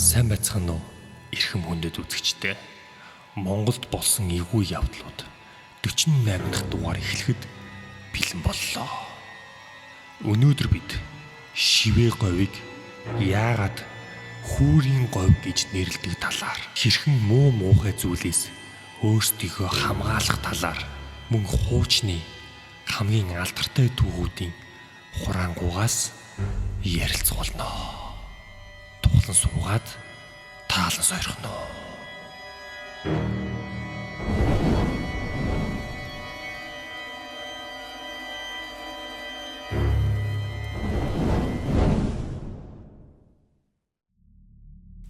Сайн байцгаана уу? Эрхэм хүндэт үзэгчдээ. Монголд болсон эвгүй явдлууд 48 дахь дугаар эхлэхэд бэлэн боллоо. Өнөөдөр бид шивээ говийг яагаад хүүрийн говь гэж нэрлэдэг талаар, хэрхэн муу муухай зүйлээс өөрсдийгөө хамгаалах талаар, мөн хуучны хамгийн алдартай түүхүүдийн хураангугаас ярилцуулна. Тухлан суугаад таалан сойрхно.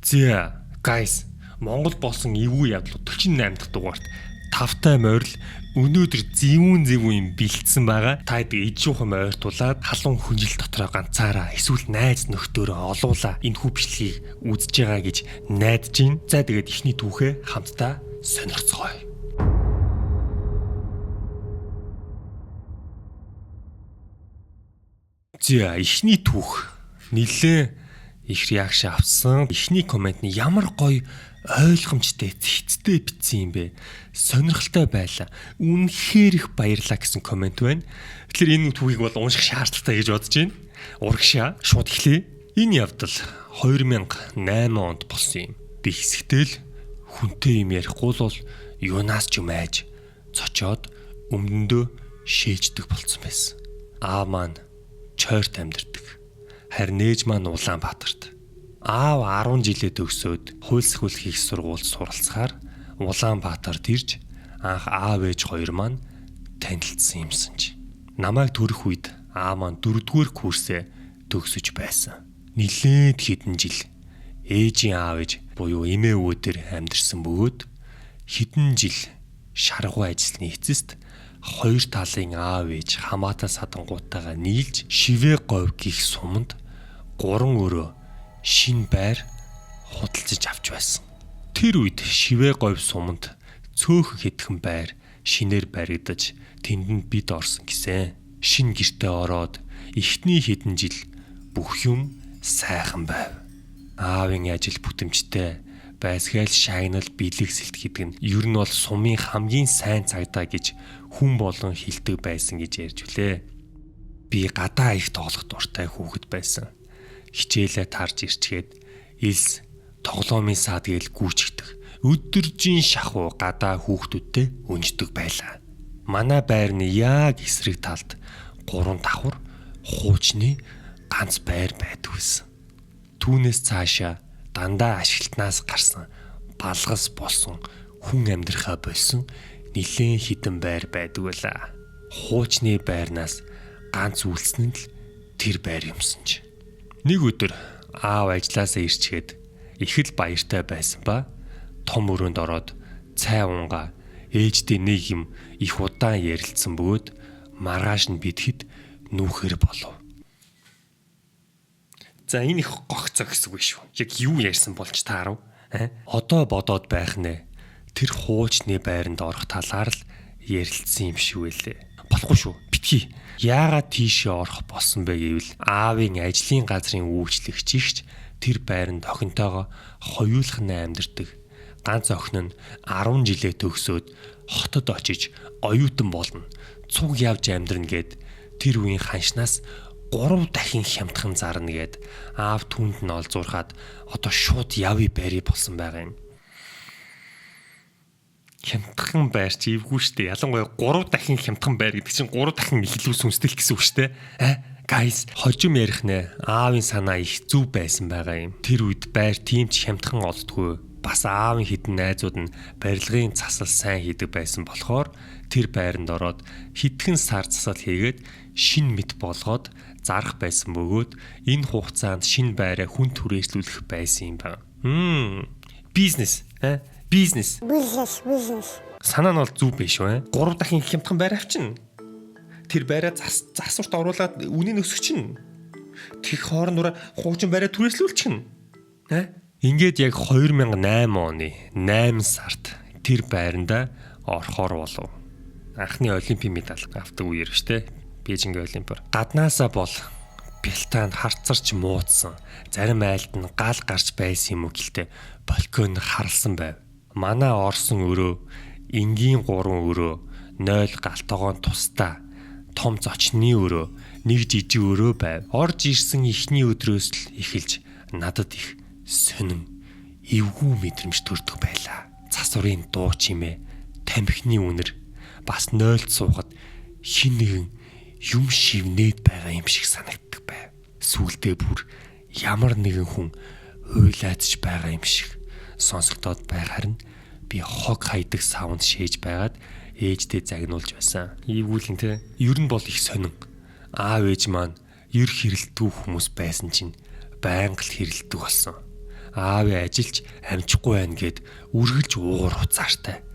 Зэ guys, Монгол болсон эвгүй явдлууд 48 дахь дугаарт тавтай морил өнөөдөр зэвүүн бэлдсэн байгаа. Та ид жуухан ойртуулаад халуун хүнжил дотроо ганцаараа эсвэл найз нөхдөөрөө олуулаа энэ хүү бичлэгийг үзэж байгаа гэж найдаж гин. За тэгээд ихний түүхээ хамтдаа сонирхцгоё. За ихний түүх нэлээ их реакшн авсан. Ихний комментны ямар гоё ойлгомжтой цэцтэй бичсэн юм бэ. Сонирхолтой байлаа. Үнэхээр их баярлаа гэсэн коммент байна. Тэгэхээр энэ түүхийг бол унших шаардлагатай гэж бодож байна. Урагшаа шууд эхлэе. Энэ явдал 2008 онд болсон юм. Би хэсэгтэл хүнтэй юм ярихгүй л юунаас ч юм айж цочоод өмнөдөө шээждэг болсон байсан. Аав маань Чойрт амьдардаг. Харин ээж маань Улаанбаатарт. Аав 10 жилээ төгсөөд хууль сахиулах их сургуульд суралцахаар Улаанбаатарт ирж анх аав ээж хоёр маань танилцсан юмсан ч. Намайг төрөх үед аав маань 4-р курсээ төгсөж байсан. Нилээд хэдэн жил ээжийн аав ээж буюу эмээ өвөдөр амьдарсан бөгөөд хэдэн жил шаргуу ажилласны эцэст хоёр талын аав ээж хамаатан садангуудтайгаа нийлж шивээ говь гих суманд 3 өрөө шин байр худалдаж авч байсан. Тэр үед шивээ говь суманд цөөхөн хэдхэн байр шинээр баригдаж тэнд бид орсон гэсэн. Шин гэртээ ороод эхний хэдэн жил бүх юм сайхан байв. Аавын ажил бүтэмжтэй, байсгаал шагнал бэлэг сэлт гэдэг нь ер нь бол сумын хамгийн сайн цагдаа гэж хүн болон хэлдэг байсан гэж ярьж үлээ. Би гадаа их тоглох дуртай хүүхэд байсан. Хичээлээ тарж ирчгээд элс тоглоомын саад гээл гүйчихдэг. Өдөржин шахуу гадаа хүүхдүүдтэй өнждөг байлаа. Манай байрны яг эсрэг талд 3 давхар хуучны ганц байр байдаг байсан. Түүнээс цаашаа дандаа ашиглалтнаас гарсан балгас болсон хүн амьдрахаа болсон нэлээд хідэн байр байдаг байлаа. Хуучны байрнаас ганц үлдсэн л тэр байр юмсан ч. Нэг өдөр аав ажилласаа ирчгээд их л баяртай байсан ба том өрөөнд ороод цай унгаа ээжтэй нэг юм их удаан ярилцсан бөгөөд маргааш нь бидэхэд нүүхэр болов. За энэ их гогцоо гэсэн үг шүү. Яг юу ярьсан болж таарав? Одоо бодоод байх нэ. Тэр хуучны байранд орох талаар л ярилцсан юм шүү элэ. Болохгүй шүү. Битгий. Яагаад тийшээ орох болсон бэ гэвэл аавын ажлын газрын үйлчлэгч ихч тэр байранд охинтойгоо хоёулахнаа амьдардаг. Ганц охин нь 10 жилээ төгсөөд хотод очиж оюутан болно. Цуг явж амьдрна гэд тэр үеийн ханшнаас 3 дахин хямдхан зарна гэд аав түүнд нь олзуурхаад одоо шууд явъя байрий болсон байгаа юм. Хямдхан байр чи эвгүй штэ. Ялангуяа 3 дахин хямдхан байр гэдэг чинь 3 дахин илүү сүнстэл гэсэн үг штэ. Guys, хожим ярих нэ. Аавын санаа их зүв байсан байгаа юм. Тэр үед байр тийм ч хямдхан олддгүй. Бас аавын хідэн найзууд нь барилгын засал сайн хийдэг байсан болохоор тэр байранд ороод хитгэн сар засал хийгээд шин мэд болгоод зарах байсан бөгөөд энэ хугацаанд шин байраа хүн түрээслүүлэх байсан юм байна. Бизнес. Бизнес. Санаа нь бол зүв биш үү? 3 дахин хямдхан байр авчин. Тэр байраа засварт оруулаад үнийн өсгөчин. Тэг хоорондоо хуучин байраа түрээслүүлчихнэ. Ингээд яг 2008 оны 8 сард тэр байранда орохоор болов. Анхны олимпийн медаль авдаг үеэр штэ. Бээжингийн олимпиар. Гаднаасаа бол бялтаанд харцарч муудсан. Зарим айлд нь гал гарч байсан юм уу гэлтэй балкон харалсан байв. Манай орсон өрөө, энгийн 3 өрөө, 0 галтогоон тусдаа, том зочны өрөө, нэг жижиг өрөө байв. Орж ирсэн эхний өдрөөс л эхэлж надад их сонин, эвгүй мэдрэмж төрдөг байлаа. Засварын дуу чимээ, тамхины үнэр, бас 0-д суугаад хин нэгэн юм шивнээд байгаа юм шиг санагддаг байв. Сүүлдээ бүр ямар нэгэн хүн уйлаадж байгаа юм шиг сонсогдоод байхаар нь би хог хайдаг саунд шээж байгаад ээждээ загнуулж байсан. Ийгүүлэн те. Ер нь бол их сонин. Аав ээж маань ер хэрэлддэг хүмүүс байсан чинь байнга л хэрэлддэг болсон. Аавын ажилч амжихгүй байна гэд үргэлж уур хуцаартай.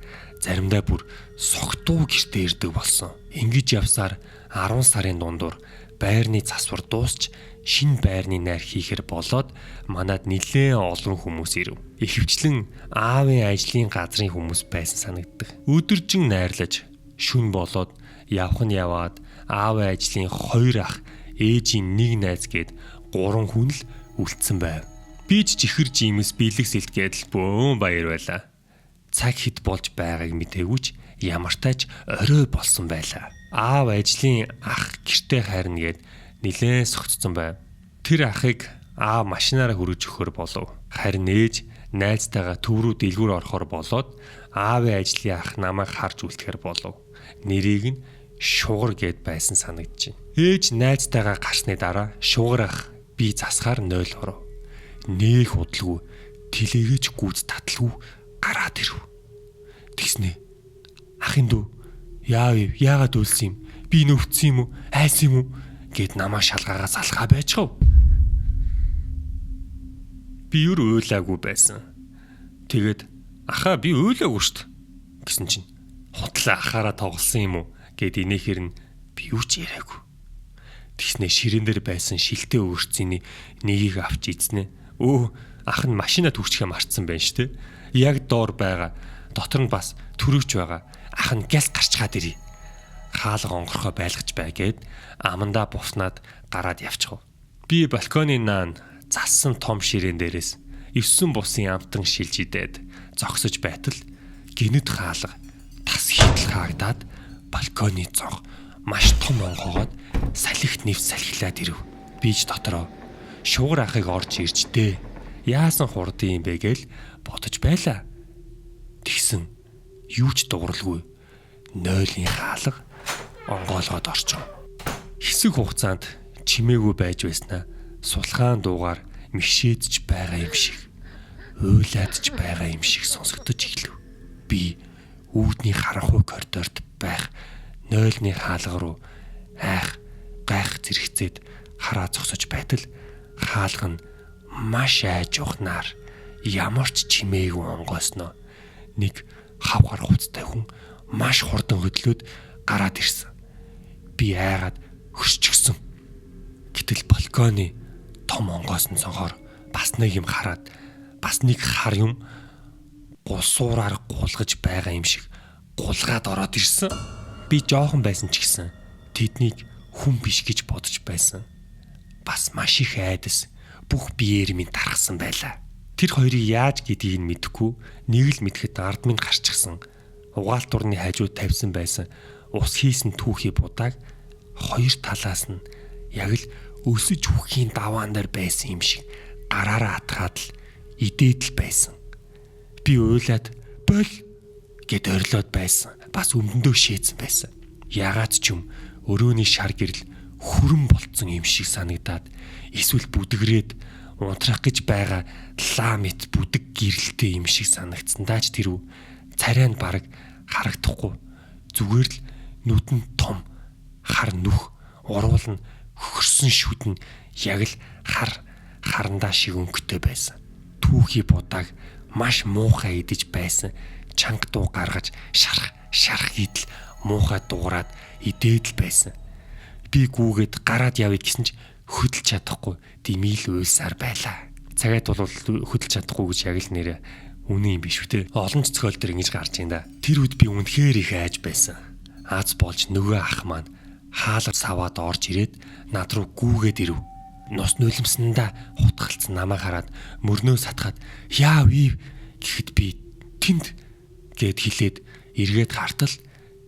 Заримдаа бүр согтуу гэртээ ирдэг болсон. Ингэж явсаар 10 сарын дундуур байрны засвар дуусч шинэ байрны найр хийхэр болоод манад нэлээд олон хүмүүс ирэв. Ихэвчлэн аавын ажлын газрын хүмүүс байсан санагддаг. Өдөржин найрлаж шүн болоод явх нь яваад аавын ажлын 2 ах, ээжийн 1 найз гээд 3 хүн л үлдсэн байв. Би ч чихэр жимс бэлэг сэлтгээд л бөөн баяр байлаа. Цаг хэд болж байгааг мэдээгүй ч ямартайч орой болсон байлаа. Аав ажлын ах гэртээ харна гэд нилээн согтцсон байв. Тэр ахыг аав машинаараа хүргэж өгөхөр болов. Харин ээж найзтайгаа төв рүү дэлгүүр орохоор болоод аавын ажлын ах намайг харж үлдэхэр болов. Нэрийг нь Шугар гэд байсан санагдчих. Ээж найзтайгаа гарсны дараа Шугар ах би засахаар 0 оров. Нээх удалгүй тэлээгээч гүйц татлгүй гараад ирв. Тэгснэ. Ахын дүү яагаад үлсэн юм? Би нөвцсөн юм уу? Айсан юм уу? Гэт намаа шалгаагаа залхаа байжхав. Би юу уйлаагүй байсан. Тэгээд ахаа би уйлаагүй штт гэсэн чинь хутлаа ахаараа тоглосон юм уу гэд инээхэр нь би юу ч яриагүй. Тэгснэ ширээн дээр байсан шилтээ өөрцөний нэгийг авч ийцнэ. Ах нь машина түүчгээ марцсан байна штэ. Яг доор байгаа. Дотор нь бас төрөвч байгаа. Ах нь гяс гарчгаад ирээ. Хаалга онгорхоо байлгаж бай гэд амандаа буснаад гараад явчихв. Би балконы наан зассан том ширээн дээрээс 9 бусын амтан шилж идээд зогсож байтал гинэд хаалга тас хитл хаагдаад балконы зог маш том онгоогоод салхит нэв салхилаад ирэв. Би ч дотроо Шугар ахыг орж иржтэй. Яасан хурдын юм бэ гээл бодож байлаа. Тэгсэн юу ч дууралгүй 0-ийн хаалга онгоолгоод орчив. Хэсэг хугацаанд чимээгүй байж байснаа сулхаан дуугаар мишээдж байгаа юм шиг, уйлаадж байгаа юм шиг сонсогдож эхлэв. Би үүдний харанхуй коридорт байх 0-ны хаалга руу гайх зэрэгцээд хараа зогсож байтал хаалга нь маш айж ухнаар ямар ч чимээгүй онгоосноо нэг хавхар хувцтай хүн маш хурдан хөдлөөд гараад ирсэн. Би айгаад хөшчихсөн. Гэтэл балконы том онгоосон цонхоор бас нэг юм хараад бас нэг хар юм гулсуураар гулгаж байгаа юм шиг гулгаад ороод ирсэн. Би жоохон байсан ч гэсэн тэднийг хүн биш гэж бодож байсан. Бас маш их айдас бүх биеэр минь тархсан байлаа. Тэр хоёрыг яаж гэдгийг нь мэдэхгүй нэг л мэдхэд ард минь гарчихсан. Угаалт дурны хажууд тавьсан байсан ус хийсэн түүхий будааг хоёр талаас нь яг л өсөж үхийн даваан дээр байсан юм шиг гараараа атгаад л идээд л байсан. Би уйлаад бол гэд орилоод байсан. Бас өмдөндөө шээдсэн байсан. Ягаад ч юм өрөөний шар гэрэл хүрэн болцсон юм шиг санагдаад эсвэл бүдгрээд унтрах гэж байгаа ламит бүдэг гэрэлтэй юм шиг санагдсан. Дааж тэрв царай нь бараг харагдахгүй. Зүгээр л нүдэн том хар нүх уруул нь хөрсөн шүдэн яг л харандаа шиг өнгөтэй байсан. Түүхий будааг маш муухай идэж байсан. Чанга дуу гаргаж шарх идэл муухай дуураад идээд л байсан. Би гүүгээд гараад явъя гэсэн ч хөдөлж чадахгүй димийл уйлсаар байлаа. Цагаад бол хөдөлж чадахгүй гэж яг л нэрэ үнэн юм биш үү те. Олон цоцгойл төр ингэж гарч ин да. Тэр үед би үнэхээр их айж байсан. Аз болж нөгөө ах маань хаалга саваад орж ирээд над руу гүүгээд ирэв. нус нулимснанда хутгалцсан намайг хараад мөрнөө сатгаад яав ив гэхэд би тэнд гэд хэлээд эргээд хартал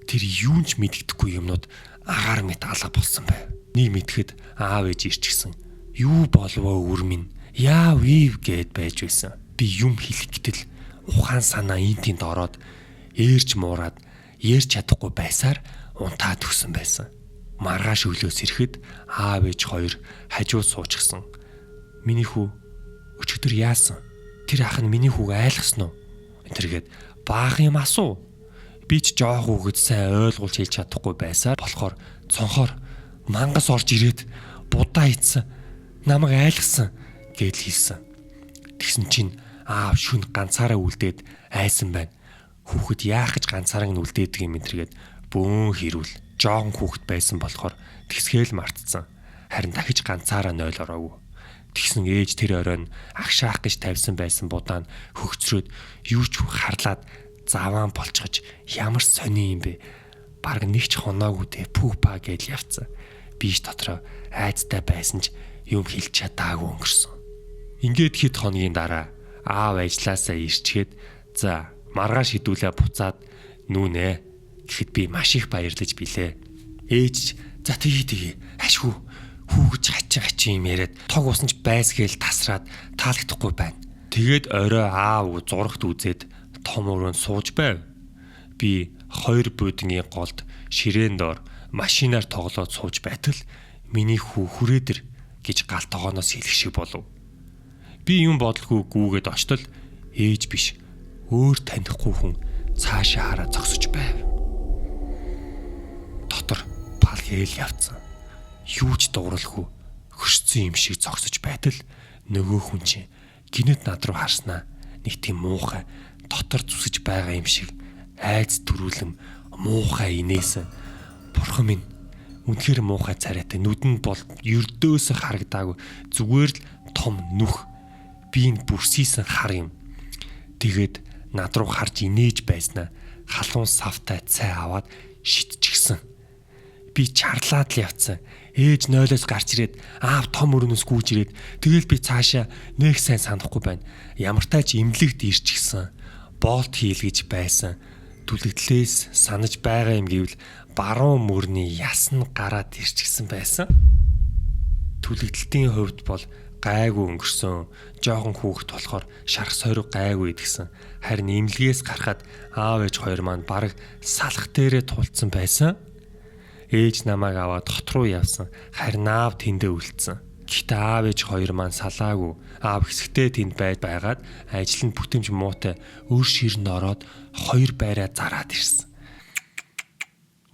тэр юунч мэддэхгүй юмнууд агаар мэт алга болсон байв. Нэг мэдхэд аав ээж ирчихсэн. Юу болвоо өвөр минь яав ив гэд байж байсан. Би юм хэлэх гэтэл ухаан санаа интинд ороод ээрч муураад ярьж чадахгүй байсаар унтаад өгсөн байсан. Маргааш өглөөс ирэхэд аав ээж хоёр хажуу суучихсан. Миний хүү өчигдөр яасан? Тэр ах нь миний хүүг айлгсан уу? Энтергээд баах юм асуу. Би ч жоох үгэд сайн ойлгуулж хэлж чадахгүй байсаар болохоор цонхоор мангас орж ирээд будаа ийцсэн. Намайг айлгсан гэж хэлсэн. Тэгсэн чинь аав шүн ганцаараа үлдээд айсан байна. Хүүхэд яах гэж ганцаараа нь үлдээдэг юм энтергээд бөөн хэрүүл жоон хүүхэд байсан болохоор тэгсгээл мартцсан. Харин дахиж ганцаараа нойл ороогүй. Тэгсэн ээж тэр оройн агшаах гэж тавьсан байсан будаа нь хөгцрөөд юу ч харлаад заваан болчихож ямар сони юм бэ? Бараг нэг ч хоноогүй дээ пүүпа гэж явцсан. Биш дотроо айцтай байсан ч юм хэлж чадаагүй өнгөрсөн. Ингээд хэд хоногийн дараа аав ажилласаа ирчгээд за маргааш хідүүлээ буцаад нүүнэ гэхэд би маш их баярлаж билээ. Ээж за тгий ашгүй хүүгэж хачин юм яриад тог усан ч байсгээл тасраад таалагдахгүй байна. Тэгээд орой аав зурагт үзээд том өрөөнд сууж байв. Би 2 будгийн голд ширээн доор машинаар тоглоод сууж байтал миний хүү хүрээдэр гэж галт тогооноос хэлэх шиг болов. Би юм бодлгүй гүүгээд очтол ээж биш өөр танихгүй хүн цаашаа хараа зогсож байв. Дотор пал хээл явцсан. Юу ч дууралгүй хөшцөн юм шиг зогсож байтал нөгөө хүн чинь гинэт над руу харснаа нэг тийм муухай дотор зүсэж байгаа юм шиг айц төрүүлэм муухай инээсэн. Бурхан минь үнэхээр муухай царайтай нүдэнд бол ердөөс харагдаагүй зүгээр л том нүх биеийн бүрсийсэн хар юм. Тэгээд над руу харж инээж байснаа халуун савтай цай аваад шидчихсэн. Би чарлаад л явцсан. Ээж нойлоос гарч ирээд аав том өрөөнөөс гүйж ирээд тэгэл би цаашаа нэг сайн санахгүй байна. Ямартай ч имлэгт ирчихсэн. Болт хийлгэж байсан. Түлэгдлээс санаж байгаа юм гэвэл баруун мөрний ясн гараад ирчихсэн байсан. Түлэгдэлтийн хувьд бол гайгүй өнгөрсөн. Жохон хүүхэд болохоор шарх сойрог гайгүй идгсэн. Харин имлгээс гарахад аав ээж хоёр маань бараг салах дээрээ тулцсан байсан. Ээж намайг аваад хот руу явсан. Харин аав тэндээ үлдсэн. Гэхдээ аав ээж хоёр маань салаагүй. Аав хэсэгтээ тэнд байгаад ажил нь бүтэмж муутай өөр ширнд ороод 2 байраа зараад ирсэн.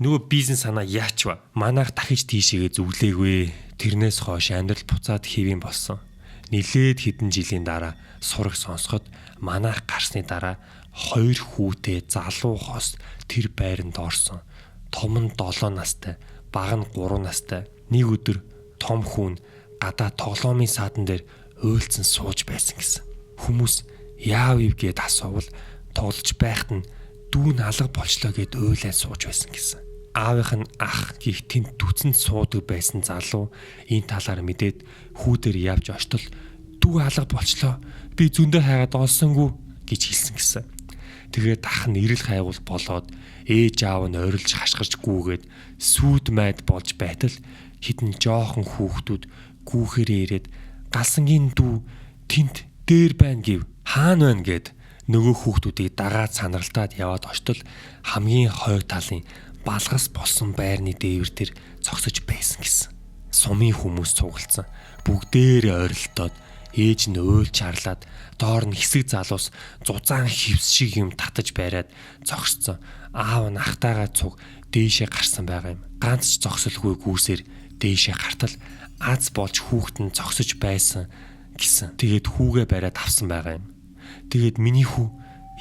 Нөгөө бизнес санаа яач ба? Манайх дахиж тийшээгээ зүглээгүй. Тэрнээс хойш амьдрал буцаад хэвэн болсон. Нилээд хэдэн жилийн дараа сураг сонсоход манайх гарсны дараа 2 хүүтэй залуу хос тэр байранд орсон. Том нь 7 настай, бага нь 3 настай. Нэг өдөр том хүн гадаа тоглоомын саадан дээр уйлцсан сууж байсан гэсэн. Хүмүүс яав ив гэд асуувал тоглож байхад нь дүүн алга болчлоо гэд уйлаа сууж байсан гэсэн. Аавынх нь ах гих тэнд түцэнд суудаг байсан залуу энэ талаар мэдээд хүүдээр явж очтол дүү алга болчлоо. Би зөндөө хайгаад олсонгүй гэж хэлсэн гэсэн. Тэгээд ах нь ирэл хайгуул болоод ээж аав нь орилж хашгирч гүүгээд сүйд майд болж байтал хідэн жоохон хүүхдүүд гүүхээрээ ирээд галсангийн дүү тэнд дээр байна гэв. Хаана байна гэд нөгөө хүүхдүүдийг дагаад санаралтаад яваад очтол хамгийн хойг талын балгас болсон байрны дээвэр дээр цогсож байсан гэсэн. Сумын хүмүүс цугласан. Бүгдээрээ ойролдоод ээж нь уйлж чарлаад доор нь хэсэг залуус зузаан хевс шиг юм татаж байраад зогсцсон. Аав нь ахтайгаа цуг дээшээ гарсан байгаа юм. Ганц ч зогсолгүй гүүсээр дээшээ гартал аз болж хүүхэд нь зогсож байсан гэсэн. Тэгээд хүүгээ бариад авсан байгаа юм. Тэгээд миний хүү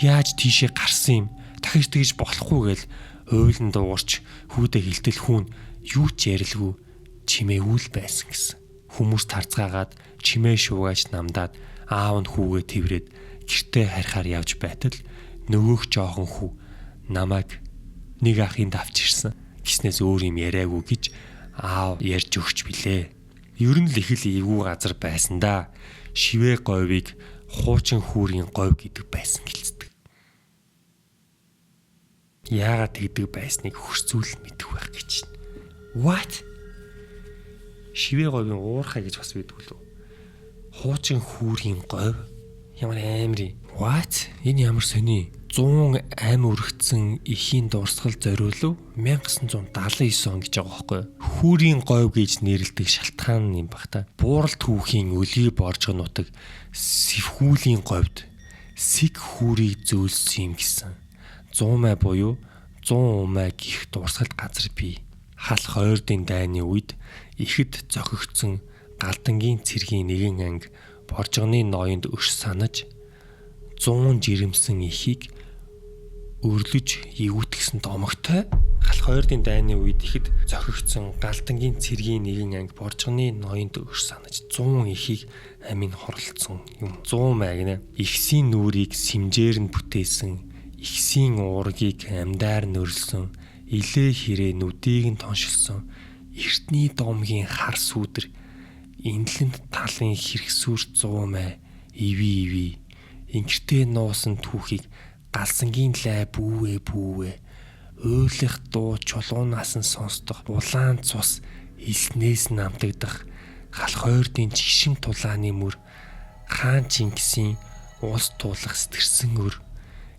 яаж тийшээ гарсан юм? Дахиж тэгж болохгүй гэл уйлан дуугарч хүүдээ хилтэл хүүн юу ч ярилгүй чимээгүй л байсан гэсэн. Хүмүүс тарцгаагаад чимээ шуугаач намдаад аав нь хүүгээ тэрврээд гэртээ харихаар явж байтал нөгөөх жоохон хүү намайг нэг ахынд авч ирсэн. Гиснээс өөр юм яриаггүй гэж аав ярьж өгч билээ. Ер нь л их л эвгүй газар байсан да. Шивээ говийг хуучин хүүрийн говь гэдэг байсан гэлцдэг. Яагаад тэгдэг байсныг хөрцүүл мэдэх байх гэж байна. What? Шивээ говийн уурхай гэж бас байдгүй лөө. Хуучин хүүрийн говь. Ямар аамри. What? Энэ ямар сони? 100 ам өргөцсөн эхийн дурсгал зориулв 1979 он гэж байгаа байхгүй. Хүүрийн говь гэж нэрлэдэг шалтгаан юм баг та. Бууралт хүүхийн өлий боржго нутаг сэвхүүлийн говьд сэг хүүрийг зөөлсөн юм гэсэн. 100 май буюу 100 май гих дурсгалт газар бий. Халх ойрдын дайны үед ихэд зохигдсон галдангийн цэргийн нэгэн анги боржгоны ноёнд өш санаж 100 жирэмсэн эхийг өрлөж ивүтгсэн домогтой. Халх ойрдын дайны үед ихэд зохигдсон галдангийн цэргийн нэгэн анги боржгоны ноёнд өш санаж 100 эхийг амин хорлцсон юм. 100 май гинэ. Ихсийн нүрийг симжээр нь бүтээсэн, ихсийн уургийг амьдаар нөрлсөн, илээ хэрээ нүдийг нь тоншилсон, эртний домгийн хар сүдэр, инлэнд талын хэрэгсүүр 100 май, иви, ингэртэй нуусан түүхийг галсангийн лай бүүвэ, ойлох дуу чулуунаас нь сонсдох, улаан цус элснээс намтагдах, халх ойрдын жигшин тулааны мөр, хаан Чингисийн улс туулах сэтэрсэн өр,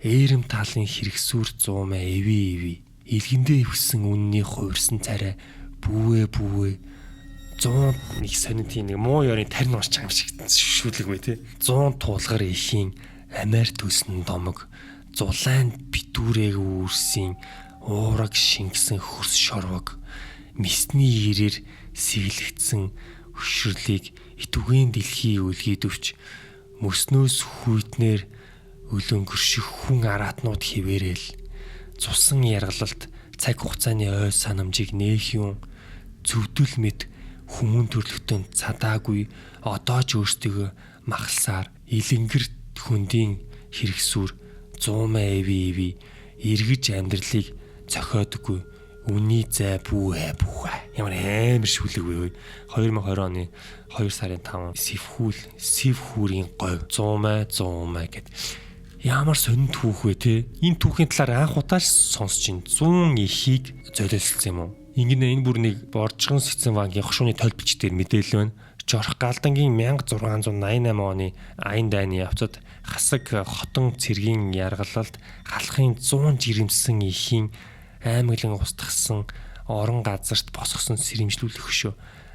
ээрэм талын хэрэгсүүр 100 май, иви, илгэндээ өвсөн үнний хувирсан царай бүүвэ 100 нэг сонит нэг муу ёрын тарин уншиж байгаа юм шиг шүлэг бай тээ. 100 туулгар эхийн амиар төсөн домог, зулаан битүүрэг үүрсийн уураг шингэсэн хөрс шорвог, мисний ирээр сэглэгдсэн хөшрлийг итүгийн дэлхий үлгийдвч мөснөөс хүйтнэр өлөнгөрших хүн араатнууд хിവэрэл цусан яргалалт цаг хугацааны ой санамжийг нээх юм зөвдөл мэд хүмүүн төрлөختөнд цадаагүй одоо ч өөртөө махалсаар илэнгэр хөндийн хэрэгсүр 100 май иви эргэж амьдралыг зохиодгүй үний зай бүүэ ямар амар шүлэг вэ 2020 оны 2 сарын 5 сэвхүүрийн говь 100 май гэд ямар сонин түүх вэ те энэ түүхийн талаар анх удаа сонсч ин 100 эхийг золиослсон юм уу ингэнэ энэ бүр нэг боржгон сэцэн банкын хошууны толбич дээр мэдээлэл байна жорх галдангийн 1688 оны аян дайны явцад хасаг хотон цэргийн яргалалд халахын 100 жирэмсэн эхийн аймаглан устгасан орон газарт босгосон сэрэмжлүүлэх хөшөө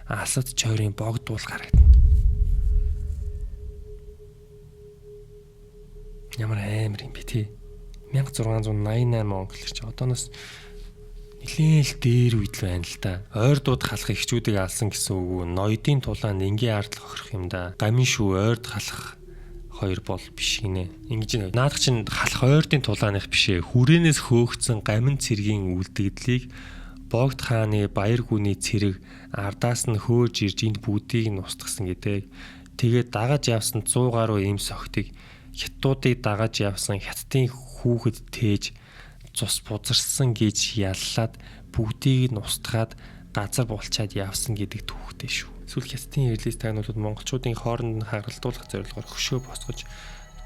алсад чойрын богдуул гарагдана. Ямар амар юм бэ тий 1688 он гэлэрч одооноос нэлээл дээр үед л байна л да. Ойрдууд халах эхчүүдийг алсан гэсэн үг ноёдын тулаанд энгийн ардлах хохирох юм да. Гамин шүү ойрд халах хоёр бол биш гинэ. Ингэж наадах чинь халах ойрдын тулааных бишээ. Хүрээнээс хөөгцсөн гамин цэргийн үлдэгдлийг Богд хааны баяр гүний цэрэг ардаас нь хөөж ирж энд бүгдийг нь устгасан гэдэг. Тэгээд дагаж явсан 100 гаруй эм согтыг хятадуудыг дагаж явсан хятадын хүүхэд тээж цус бузарсан гэж яллаад бүгдийг нь устгаад газар булчаад явсан гэдэг түүхтэй шүү. Эсвэл хятадын эрлээс тагнуулууд монголчуудын хооронд хагаралтуулах зорилгоор хөшөө босгож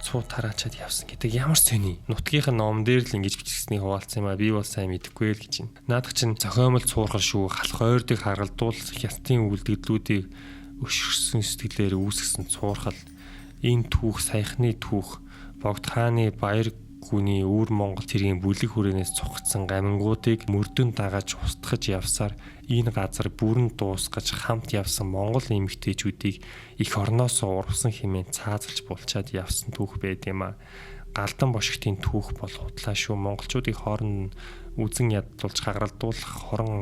цуу тараачаад явсан гэдэг ямар сони. Нутгийнх нь ном дээр л ингэж бичсэний хуваалцсан юм а би бол сайн мэдэхгүй л гэж байна. Наадах чинь зохиомол цуурхал шүү. Халах ойрдыг хагалдуулах хятадын үлдэгдлүүдийг өшгөрсөн сэтгэлээр үүсгэсэн цуурхал. Энэ түүх саяхны түүх Богд хааны баяр гүний өвөр Монгол цэргийн бүлэг хүрээнээс цугцсан гамингуудыг мөрдөн дагаж устгаж явсаар энэ газар бүрэн дуусгаж хамт явсан монгол эмэгтэйчүүдийг их орноос урвсан хэмээн цаазалж булчаад явсан түүх байд юм а. Галдан бошигтын түүх бол худлаа шүү. Монголчуудыг хооронд үзэн ядуулж хагаралдуулах хорон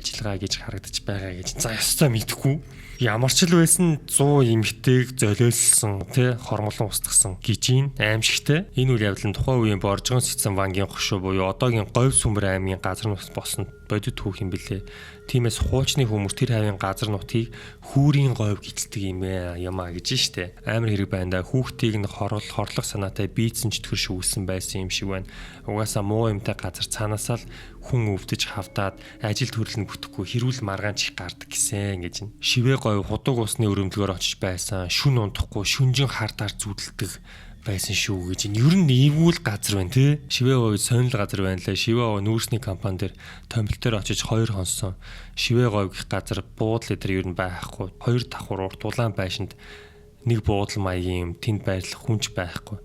ажиллагаа гэж харагдаж байгаа гэж. За ёстой мэдэхгүй. Ямар ч л байсан 100 эмэгтэйг золиослсон тий хормолон устгасан гэж аимшигтай. Энэ үйл явдал нь тухайн үеийн боржгон сэцэн банкын хошуу буюу одоогийн Говь Сүмбэр аймгийн газар нутгад болсон бодит түүх юм билээ. Тиймээс хуучны хүмүүс тэр хавийн газар нутгийг хүүрийн говь гिचдэг юм аа гэж штэ. Амар хэрэг байна да. Хүүхдийг нь хорлох санаатай бийцэн чөтгөр шүүсэн байсан юм шиг байна. Угаасаа муу юмтай газар цаанаасаа л хүн өвдөж хавдаад ажил төрөл нь бүтэхгүй хэрүүл маргаан чих гардаг гэсэн гэж. Шивээ говь худаг усны өрөмдлөгөөр очиж байсан. Шүн унтахгүй шүнжин хардаар зүудэлдэг байсан шүү гэж. Ер нь эвгүй газар байна тий. Шивээ говь сонирхол газар байна лээ. Шивээ говь нүүрсний компани дээр томилтоор очиж 2 хонсон. Шивээ говь гэх газар буудлын дээр ер нь байхгүй. 2 давхар урт улаан байшинд нэг буудал маягийн юм тэнд байрлах хүнч байхгүй.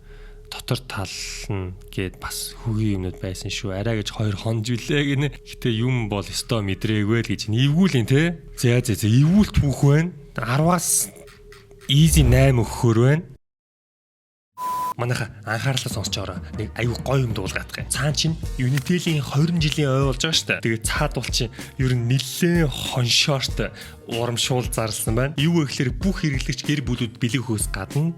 Дотор тална гээд бас хөгийн юмнууд байсан шүү. Арай гэж 2 хонж билээ гинэ. Гэтэ юм бол өстой мэдрээгүй л гэж. Эвгүүлэн тий. За эвгүүлт түүх байна. 10-аас easy 8 өгөхөр байна. Манайха анхаарлаа сонсч ороо нэг аюу гоё юм дуулгаадах юм. Цаан чинь Unitel-ийн 20 жилийн ой болж байгаа шүү дээ. Тэгээд цаадуул чинь ер нь нэлээд хоншоорт урамшуул зарласан байна. Юу вэ гэхээр бүх хэрэглэгч гэр бүлүүд бэлэг өгөхөөс гадна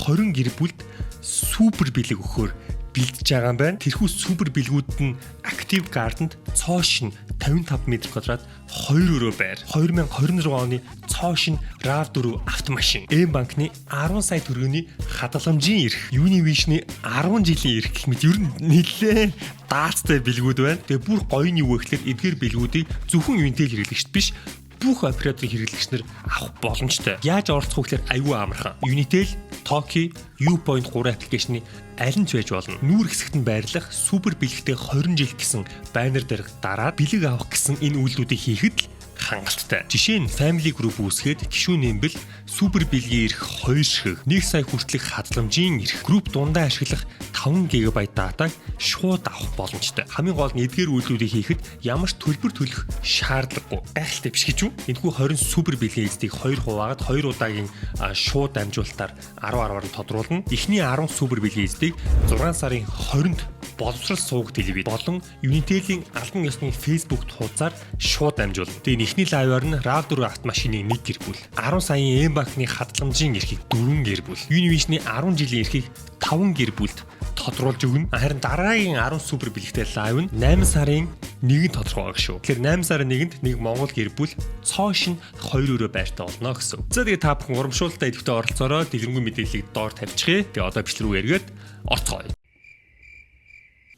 20 гэр бүлд супер бэлэг өгөхөөр бэлдэж байгаа юм байна. Тэрхүү супер бэлгүүд нь Active Garden-д цоош нь 55 м2 2 өрөө байр. 2026 оны цоош нь RAV4 автомашин. М-банкны 10 сая төгрөгийн хадгаламжийн эрх. Univision-ы 10 жилийн эрх гэх мэт ер нь нэлээд даацтай бэлгүүд байна. Тэгээ бүр гоё нь юу вэ гэхээр эдгээр бэлгүүдийг зөвхөн Unitel хэрэглэгчд биш бүх операторын хэрэглэгч нар авах боломжтой. Яаж оролцох вэ гэхээр аюу амархан. Unitel, Toki, U-Point 3 аппликейшны аль нь ч байж болно. Нүүр хэсэгт нь байрлах супер бэлэгтэй 20 жил гэсэн баннер дээр дараад бэлэг авах гэсэн энэ үйлдэлүүдийг хийхэд л хангалттай. Жишээ нь Family Group үүсгээд гишүүн нэмбэл супер бэлгийн эрх 2 ширхэг 1 сая хүртэлх хадгаламжийн эрх групп дундаа ашиглах 5 ГБ датаг шууд авах боломжтой. Хамгийн гол нь эдгээр үйлдэлүүдийг хийхэд ямар ч төлбөр төлөх шаардлагагүй. Гайхалтай биш гэж үү? Энэхүү 20 супер бэлгийн эзэдийг 2 хуваагаад 2 удаагийн шууд амжуулалтаар 10-10-аар нь тодруулна. Эхний 10 супер бэлгийн эзэдийг 6 сарын 20-нд боловсрал сууг телевиз болон Unitel-ийн албан ёсны Facebook хуудасаар шууд амжуулна. Тэгээд эхний лайваар нь RAV4 автомашины 1 гэр бүл, 10 саяын М-банкны хадгаламжийн эрхийг 4 гэр бүл, Univision-ы 10 жилийн эрхийг 5 гэр бүлд тодруулж өгнө. Харин дараагийн 10 супер бэлэгтэй лайв нь 8 сарын 1-нд тодорхой байгаа шүү. Тэгэхээр 8 сарын 1-нд нэг Монгол гэр бүл цоош нь 2 өрөө байртай болно гэсэн. За тэгээд та бүхэн урамшуулалтаа идэвхтэй оролцоороо дэлгэрэнгүй мэдээллийг доор тавьчихъя. Тэгээд одоо бичлэг рүү эргээд орцгоё.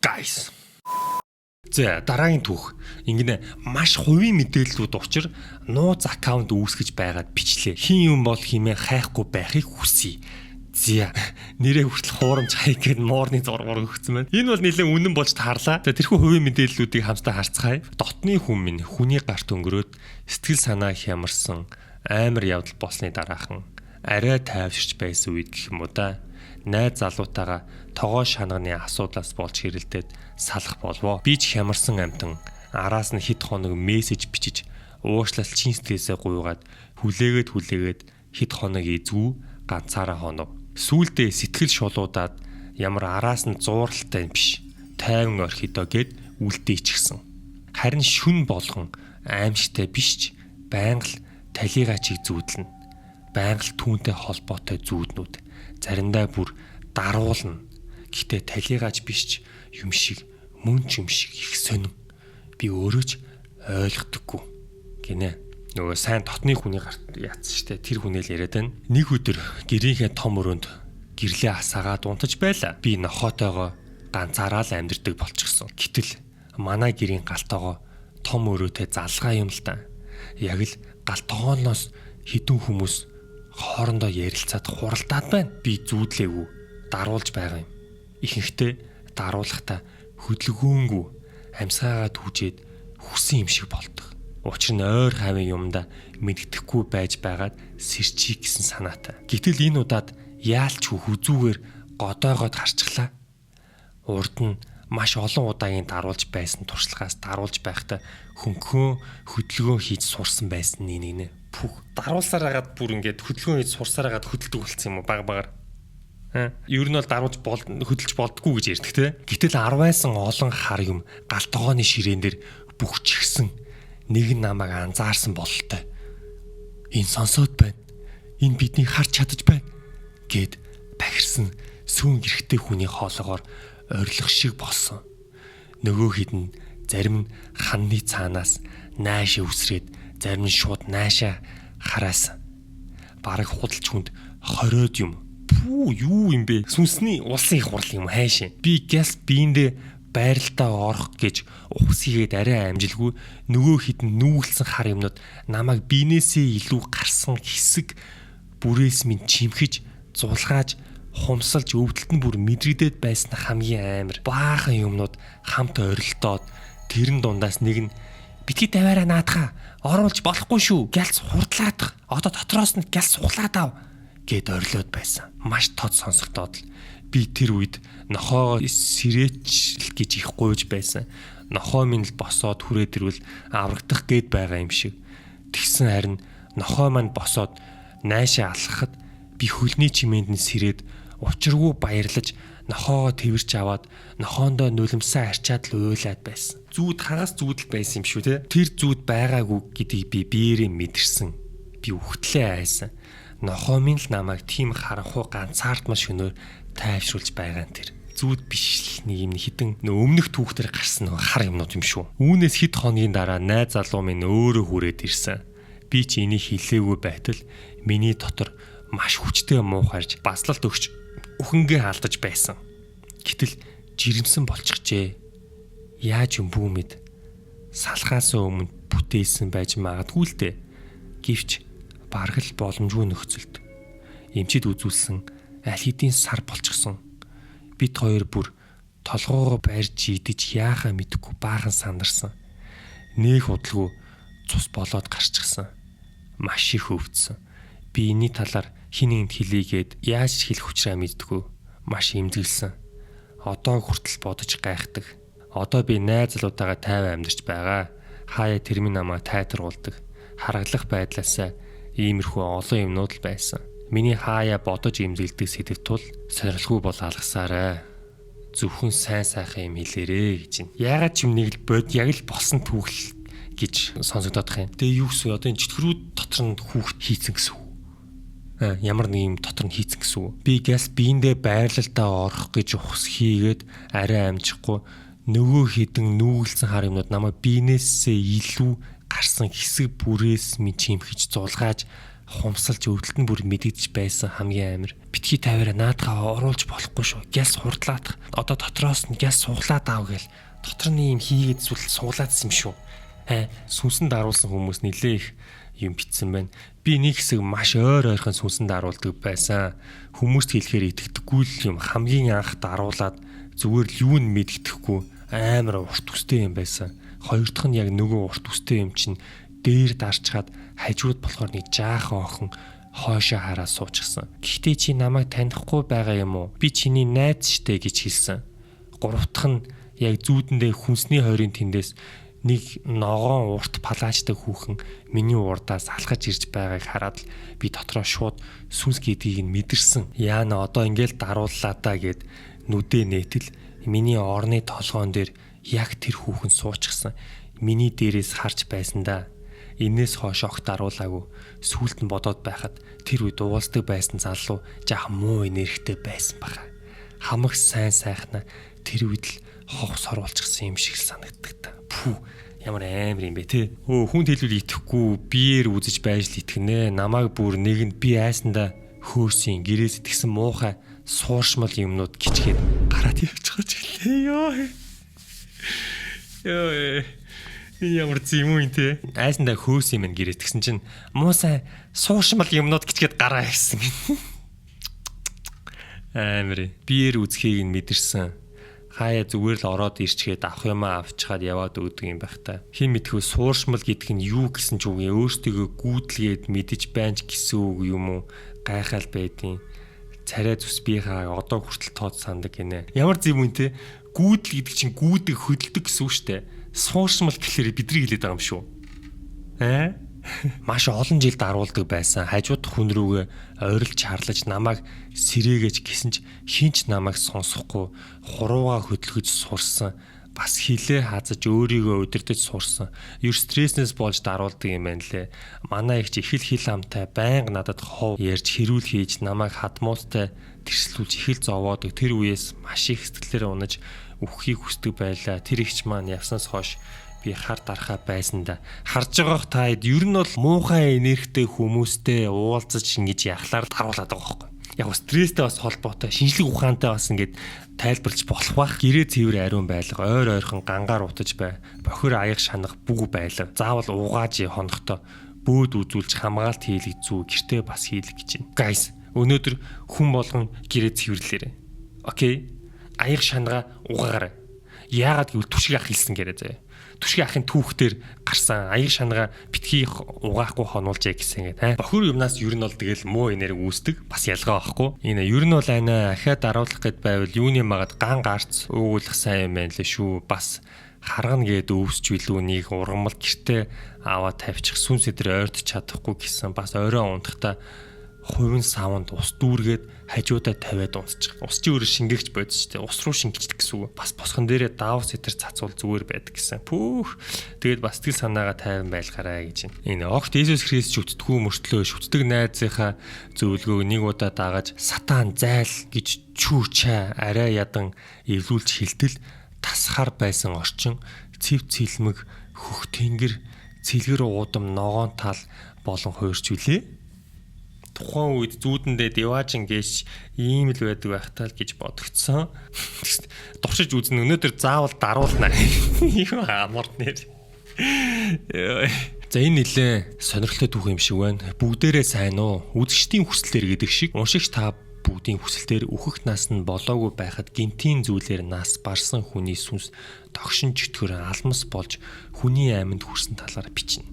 Guys. За дараагийн түүх. Ингэнэ маш хувийн мэдээллүүд учир нууц аккаунт үүсгэж байгаад бичлээ. Хин юм бол химээ хайхгүй байхыг хүсье. За нэрээ хүртэл хуурамч хай гэд моорны зургаар өгсөн байна. Энэ бол нэлээд үнэн болж таарлаа. За тэрхүү хувийн мэдээллүүдийг хамтдаа харцгаая. Дотны хүн минь хүний гарт өнгөрөөд сэтгэл санаа хямарсан амар явдал болсны дараахан арай тайвширч байсан үед гэх юм уу да. Найз залуутайгаа тогоо шанагны асуудлаас болж хэрэлдээд салах болвоо. Би ч хямарсан амтан араас нь хэд хоног мессеж бичиж уушлал чин стрессээ гуйгаад хүлээгээд хэд хоног эзгүй ганцаараа хоног. Сүүлдээ сэтгэл шулуудаад ямар араас нь зууралтай биш тайван орхидоо гэд үлдээчихсэн. Харин шүн болгон аимшигтай биш ч байнга л талигаа чиг зүүдлэн. Байнга л түүнтэй холбоотой зүүднүүд заримдаа бүр даруулна. Гэхдээ талигааж биш ч юм шиг мөн ч юм шиг их сонин. Би өөрөө ч ойлгодоггүй гинэ. Нөгөө сайн дотны хүний гарт яатсан штэ тэр хүнээ л яриад байна. Нэг өдөр гэрийнхээ том өрөөнд гэрлээ асаагаад унтаж байлаа. Би нохоотойгоо ганцаараа л амьдэрдэг болчихсон. Гэтэл манай гэрийн галтойгоо том өрөөтэй залгаа юм л да. Яг л галтогооноос хідэн хүмүүс хоорондоо ярилцаад хуралдаад байна. Би зүүдлээгүй даруулж байгаа юм. Ихэнхдээ даруулахдаа хөдөлгөөнгүй амьсгаагаад хүжээд хүсэн юм шиг болдог. Учир нь ойр хавийн юмда мэддэхгүй байж байгаад сэрчий гэсэн санаатай. Гэтэл энэ удаад яалч хүзүүгээр годоогоод харчихлаа. Урд нь маш олон удаагийн даруулж байсан туршлагаас даруулж байхдаа хөнгөн хөдөлгөөн хийж сурсан байсан нэ. Пүх даруулсараагаад бүр ингээд хөдөлгөөн хийж сурсараагаад хөдөлдөг болсон юм уу баг. Ер нь бол даруулж хөдөлж болдгоо гэж ярьдаг те. Гэтэл 10-аас олон хар юм галтгооны ширээн дээр бүхчихсэн нэг намайг анзаарсан бололтой. Энэ сонсоод байна. Энэ бидний харж чадаж байна гэд бахирсан сүүн гэрхтэй хүний хоолоогоор орилох шиг болсон. Нөгөө хэд нь Зарим нь ханны цаанаас наашаа үсрээд, зарим нь шууд наашаа хараасан. Бараг худалч хүнд хориод юм. Пүү юу юм бэ? Сүнсний улсын их хурл юм хайшаа. Би гяс биендээ байралтаа орох гэж ухс хийгээд арай амжилгүй нөгөө хитэн нүүглсэн хар юмнууд намайг биенээсээ илүү гарсан хэсэг бүрээс минь чимхэж зулгааж хумсалж өвдөлт нь бүр мэдрэгдээд байсан хамгийн амар баахан юмнууд хамт орилдоод тэрэн дундаас нэг нь битгий тавиараа наадахаа оруулж болохгүй шүү. Гялц хурдлаадах. Одоо дотроос нь гялц суглаад ав гэд орилоод байсан. Маш тод сонсогдоод л би тэр үед нохоо сэрээч гэж их гуйж байсан. Нохоо минь л босоод хүрээд ирвэл аврагдах гээд байгаа юм шиг. Тэгсэн харин нохоо маань босоод наашаа алхахад би хөлний чимээнд нь сэрээд учиргүй баярлаж нохоогоо тэрч аваад нохоондоо нулимсаа арчаад л уйлаад байсан. Зүүд хагас зүүдэл байсан юм шүү те. Тэр зүүд байгаагүй гэдгийг би биеэрээ мэдэрсэн. Би үхтлээ айсан. Нохоо минь л намайг тийм харанхуй ганцаардмал шөнөөр тайвшруулж байгаа нь тэр. Зүүд биш л нэг юм хідэн өмнөх түүхтэр гарсан нэг хар юмнууд юм шүү. Үүнээс хэд хоногийн дараа найз залуу минь өөрөө хүрээд ирсэн. Би ч энийг хэлээгүй байтал миний дотор маш хүчтэй муухайж баслалт өгч үхэнгээ алдаж байсан. Гэтэл жирэмсэн болчихжээ. Яаж юм бүү мэд. Салхаас өмнө бүтээсэн байж магадгүй л дээ. Гэвч бараг л боломжгүй нөхцөлд эмчид үзүүлсэн аль хэдийн сар болчихсон. Бид хоёр бүр толгоогоо байрж идэж яахаа мэдэхгүй баахан сандарсан. Нөх удалгүй цус болоод гарчихсан. Маш их өвдсөн. Би энэний талаар хин нэгд хэлийгээд яаж хэлэх учраа мэддэггүй. Маш эмзэглсэн. Одоо хүртэл бодож гайхдаг. Одоо би найз залуутайгаа тайван амьдарч байгаа. Хаяа тэрмийн намайг тайтаргуулдаг. Харгалах байдлаасаа иймэрхүү олон юмнууд л байсан. Миний хаяа бодож эмзэглдэг сэдв тул сорилгүй бол алгасаарай. Зөвхөн сайн сайхан юм хэлээрээ гэж юм. Яагаад ч юм нэг л бод яг л болсон түүхэл гэж сонсогдоод байгаа юм. Тэгээ юу гэсэн одоо энэ чөтгөрүүд дотор нь хүүхд хийцэн гэсэн үг. Ямар нэг юм дотор нь хийцэн гэсэн үг. Би гяс биендээ байрлалтаа орох гэж ухс хийгээд арай амжихгүй нөгөө хідэн нүүглсэн хар юмнууд намайг биенээсээ илүү гарсан хэсэг бүрээс минь чимхэж зулгааж хумсалж өвдөлт нь бүр мэдэгдэж байсан хамгийн амар. Битгий тавиараа наадгаа оруулж болохгүй шүү. Гяс хурдлаадах. Одоо дотроос нь гяс суглаад аав гээл. Дотор нь юм хийгээд зүйл суглаадсан юм шүү. Сүнсэнд харуулсан хүмүүс нэлээ их юм битсэн байна. Би нэг хэсэг маш ойрхон сүнсэнд харуулдаг байсан. Хүмүүст хэлэхээр итгэдэггүй л юм хамгийн анх даруулаад зүгээр л юу нь мэддэхгүй амар урт үстэй юм байсан. Хоёр дахь нь яг нөгөө урт үстэй юм чинь дээр дарчгаад хажууд болохоор нэг жаахан охин хоошоо хараа суучихсан. Гэхдээ чи намайг танихгүй байгаа юм уу? Би чиний найз штэ гэж хэлсэн. Гурав дахь нь яг зүүдэндээ хүнсний хойрын тэндээс нэг ногоон урт палаачтай хүүхэн миний урдаас алхаж ирж байгааг хараад л би дотроо шууд сүнс гэдгийг нь мэдэрсэн. Яана одоо ингээл дарууллаа та гэд нүдэ нээтэл миний орны толгоон дээр яг тэр хүүхэн суучихсан. Миний дээрээс харж байсан да. Энээс хойш огт даруулаагүй. Сүүлд нь бодоод байхад тэр үед уулздаг байсан залуу жаахан муу энергитэй байсан баха. Хамаг сайн сайхна тэр үед л хов соруулчихсан юм шиг санагддаг та. Пүү ямар амар юм бэ те. Хүнд хэлбэл итгэхгүй биеэр үзэж байж л итгэнэ. Намайг бүр нэгэнд би айсандаа хөөсөн гэрээс итгэсэн муухай сууршмал юмнууд гिचгээд гараад явчих гэж хэлээ. Ёо. Ямар зэм үү те. Айсандаа хөөсөн юм гэрээс тэгсэн чинь муусай сууршмал юмнууд гिचгээд гараа ирсэн. Амар. Биеэр үзхийг нь мэдэрсэн. Хаяа зүгээр л ороод ирчгээд авах юмаа авчгаад яваад өгдөг юм байх та. Хин мэдхүү сууршмал гэдэг нь юу гэсэн ч үгүй өөртөө гүйдлгээд мэдэж байна ч гэсэн үг юм уу гайхал байдیں۔ Царай зүс бихаа одоо хүртэл тод сандаг гинэ. Ямар зэм үү те. Гүйдэл гэдэг чинь гүйдэг хөдөлдөг гэсэн үг штэ. Сууршмал гэхлээр бидний хэлээд байгаа юм шүү. Маш олон жил даруулдаг байсан. Хажууд хүн рүүгээ ойрлж чарлаж намайг сэрээгэж гисэн ч хинч намайг сонсохгүй хурууга хөдөлгөж сурсан. Бас хилээ хазаж өөрийгөө удирдах сурсан. Юу стресснээс болж даруулдаг юм байна лээ. Манай их их хил хамтай байнга надад хов ярьж хэрүүл хийж намайг хадмуустай тэрслүүлж их л зовоодог. Тэр үеэс маш их сэтгэлээр унаж үххийг хүсдэг байлаа. Тэр ихч маань явснаас хойш би хар дарахаа байсан да. Харж байгаах таад ер нь бол муухай энергитэй хүмүүстэй уулзаж ингэж яхлаар таруулаад байгаа байхгүй. Яг стресстэй бас холбоотой, шинжлэх ухаантай бас ингэж тайлбарлаж болох бах. Гэрээ цэвэр ариун байлга, ойр ойрхон гангаар утаж бай. Бохир аяг шанах бүг байлга. Заавал угааж хонохтой бөөд үзүүлж хамгаалт хийлгэх зүү гэртээ бас хийлгэх гэж байна. Guys, өнөөдөр хүн болгон гэрээ цэвэрлээрэй. Окей? Аяг шангаа угаагаарай. Яагаад гэвэл түшиг ах хэлсэн гэрээ заяа. Түшиг ахын түүхтэр гарсан аяг шангаа битгий угаахгүй хонуулжээ гэсэн гэдэг. Бохир юмнаас ер нь бол тэгэл муу энерги үүсдэг. Бас ялгаа байхгүй. Энэ ер нь бол анаа ахаад даруулах гэд байвал юуны магад ган гарц уугуулах сайн юм байна лээ шүү. Бас харгана гээд өвсч билүүнийг ургамал гэртээ аваад тавьчих сүнс өдр ойртож чадахгүй гэсэн бас орой унтахта хувийн савнд ус дүүргээд хажуудаа тавиад унтчих. Ус чи өөрөө шингэгч бодож штэ. Ус руу шингэждэг гэсэн үг. Бас босхон дээрээ даав сэтэр цацвал зүгээр байдаг гэсэн. Пүүх. Тэгээд бас сэтгэл санаагаа тайван байлгаарай гэж байна. Энэ огт Иесус Христ шүтдэггүй мөртлөө шүтдэг найзынхаа зөвлөгөөг нэг удаа дагаж сатан зайл гэж чүүчээ арай ядан эвлүүлж хилтэл тасхаар байсан орчин цэв цэлмэг хөх тэнгэр цэлгэр уудам ногоон тал болон хуурч үлээ. Тухайн үед зүүдэндээ диваажин гээш ийм л байдаг байх тал гэж бодогдсон. Дуршиж үзнэ өнөөдөр заавал даруулнаа. Юу амар нэр. За энэ нэлээ сонирхолтой түүх юм шиг байна. Бүгдээрээ сайн уу? Үзэгчдийн хүслээр гэдэг шиг уншигч та бүгдийн хүсэлтээр үхэх нас нь болоогүй байхад гинтийн зүйлээр нас барсан хүний сүнс тогшин чөтгөр алмас болж хүний амьд хүрсэн талаар бичнэ.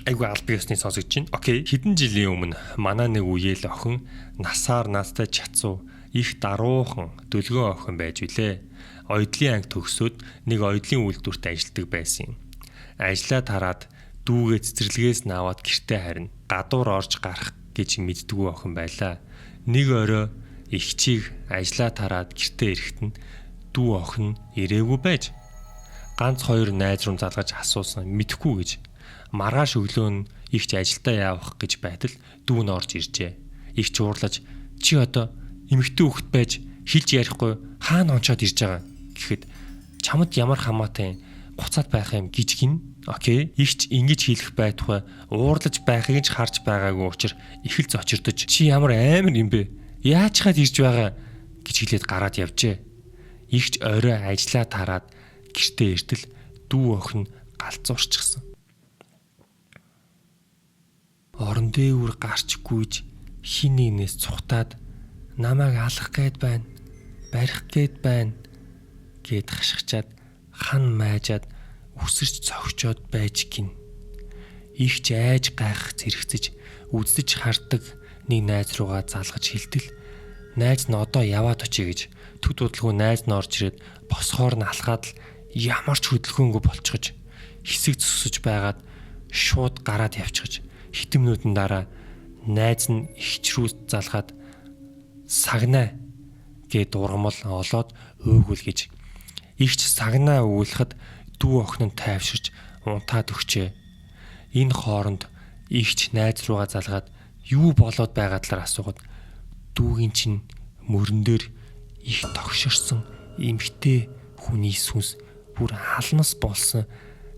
Айгу албан ёсны сонсогч чинь. Окей. Хэдэн жилийн өмнө манай нэг үеэл охин насаар настай чацуу их даруухан дөлгөө охин байж билээ. Оёдлын анги төгсөөд нэг оёдлын үйлдвэрт ажилладаг байсан юм. Ажлаа тараад дүүгээ цэцэрлэгээс наваад гэртээ харна. Гадуур орж гарах гэж мэддэггүй охин байлаа. Нэг орой эгчийг ажлаа тараад гэртээ ирэхэд дүү охин ирээгүй байж ганц хоёр найз руу залгаж асуусан мэдэхгүй гэж. Маргааш өглөө нь ихч ажилдаа явах гэж байтал дүү нь орж иржээ. Ихч уурлаж чи одоо эмэгтэй хүүхэд байж хэлж ярихгүй хаана онцоод ирж байгаа гэхэд чамд ямар хамаатай гуцаад байх юм гэж гин. Окей. Ихч ингэж хэлэх байтугай уурлаж байхыг ч харж байгаагүй учраас их л зочирдож чи ямар амар юм бэ? Яаж хаад ирж байгаа гэж хэлээд гараад явжээ. Ихч орой ажлаа тараад гэртээ иртэл дүү охин галзуурчихсан. Орон дээвэр гарч гүйж хин нэгнээс цухтаад намайг алах гээд байна, барих гээд байна гэд хашгичаад хан майжаад үсэрч цогчоод байж гин. Ихч айж гайхах зэрэгцэж үздэж хардаг нэг найз руугаа залгаж хилтэл найз нь одоо яваад очие гэж төд бодлого найз нь орж ирээд босхоор нь алхаад л ямар ч хөдөлгөөнгүй болчихож хэсэг зөсөж байгаад шууд гараад явчихж хитэн минутын дараа найз нь ихч рүү залгаад сагнаа гэд ургамал олоод өөгөл гэж ихч сагнаа өгүүлэхэд дүү охин нь тайвширч унтаад өгчээ. Энэ хооронд ихч найз руугаа залгаад юу болоод байгаа талаар асуугаад дүүгийн чинь мөрөн дээр их тогширсон эмхтэй хүний сүнс бүр алмас болсон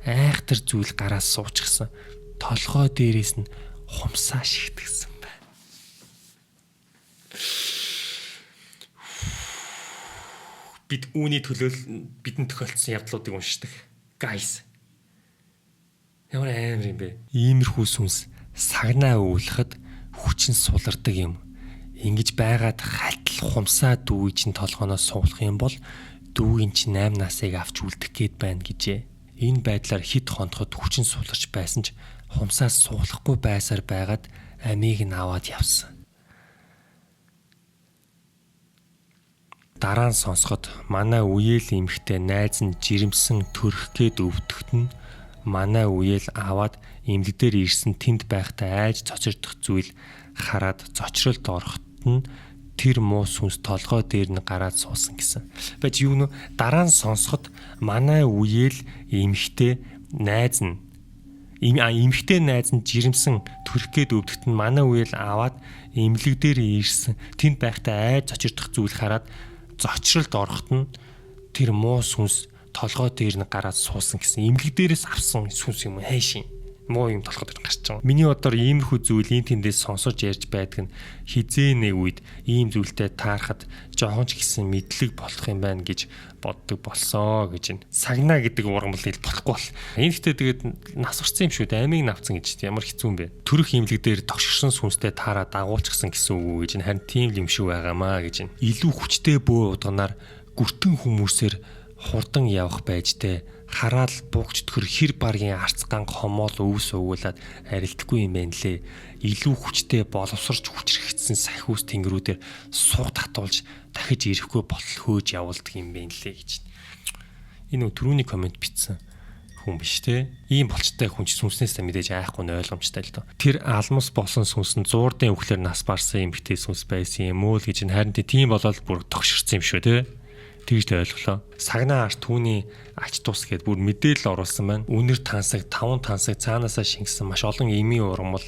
айхтар зүйл гараас суучихсан. Толгой дээрээс нь хумсаа шигтгсэн байна. Бид үүний төлөөл бидэнд тохиолдсон явдлуудыг уншдаг. Guys. Ямар амар юм бэ? Иймэрхүү сүнс сагнаа өвлөхөд хүчин сулардаг юм. Ингэж байгаад хальтал хумсаа дүүгийн чинь толгоноос суулгах юм бол дүүгийн чинь 8 насыг авч үлдэх гээд байна гэжээ. Энэ байдлаар хит хоноход хүчин суларч байсан ч хумсаас суулгахгүй байсаар байгаад амийг нь аваад явсан. Дараа нь сонсоход манай үеэл эмхтэй найз нь жирэмсэн төрөх гээд өвдөхт нь манай үеэл аваад эмнэлэг дээр ирсэн тэнд байхдаа айж цочирдох зүйл хараад зочролд орохт нь тэр муу сүнс толгой дээр нь гараад суусан гэсэн. Бач юу нэ дараа нь сонсоход манай үеэл эмхтэй найз нь эмхтэй найз нь жирэмсэн төрөх гээд өвдөгт нь манай үеэл аваад эмнэлэг дээр ирсэн тэнд байхдаа айж зочирдох зүйл хараад зочролд орохт нь тэр муу сүнс толгой дээр нь гараад суусан гэсэн имлэг дээрээс авсан сүнс юм хайшин. Муу юм толгой дээр гарч байгаа. Миний бодоор иймэрхүү зүйл ин тэндээс сонсож ярьж байдаг нь хизээ нэг үед ийм зүйлтэй таарахад жоохон ч гэсэн мэдлэг болох юм байна гэж боддог болсоо гэж байна. Сагнаа гэдэг ургамлыг болохгүй бол. Энэ ихтэй тэгээд нас орсон юм шүү дээ. Амийг навцсан гэж ямар хэцүү юм бэ? Төрөх имлэг дээр тогширсон сүнстэй таараа дагуулчихсан гэсэн үг гэж харин тийм юм шүү байгаамаа гэж байна. Илүү хүчтэй бөө удганаар гүртэн хүмүүсээр хурдан явах байжтэй хараал буугчдгэр хэр баргийн арцгаан хомоол өвс өгүүлээд арилдахгүй юм байна лээ. Илүү хүчтэй боловсрч хүчрхэгдсэн сахиус тэнгэрүүдээр суг татуулж дахиж ирэхгүй болхөөж явуулдаг юм байна лээ гэж. Энэ түрүүний комент бичсэн хүн биш те. Ийм болчтой хүн ч сүнснээс мэдээж айхгүй нь ойлгомжтой л доо. Тэр алмас болсон сүнс нь зуурдын өвхлөр нас барсан эмгтэй сүнс байсан юм уу л гэж харин тийм болоод бүр тогширсан юм шүү те. Тэгж ойлголоо. Сагнаа арт түүний ач тус гээд бүр мэдээлэл оруулсан байна. Үнэр тансаг, таван тансаг цаанаасаа шингэсэн маш олон эмийн ургамал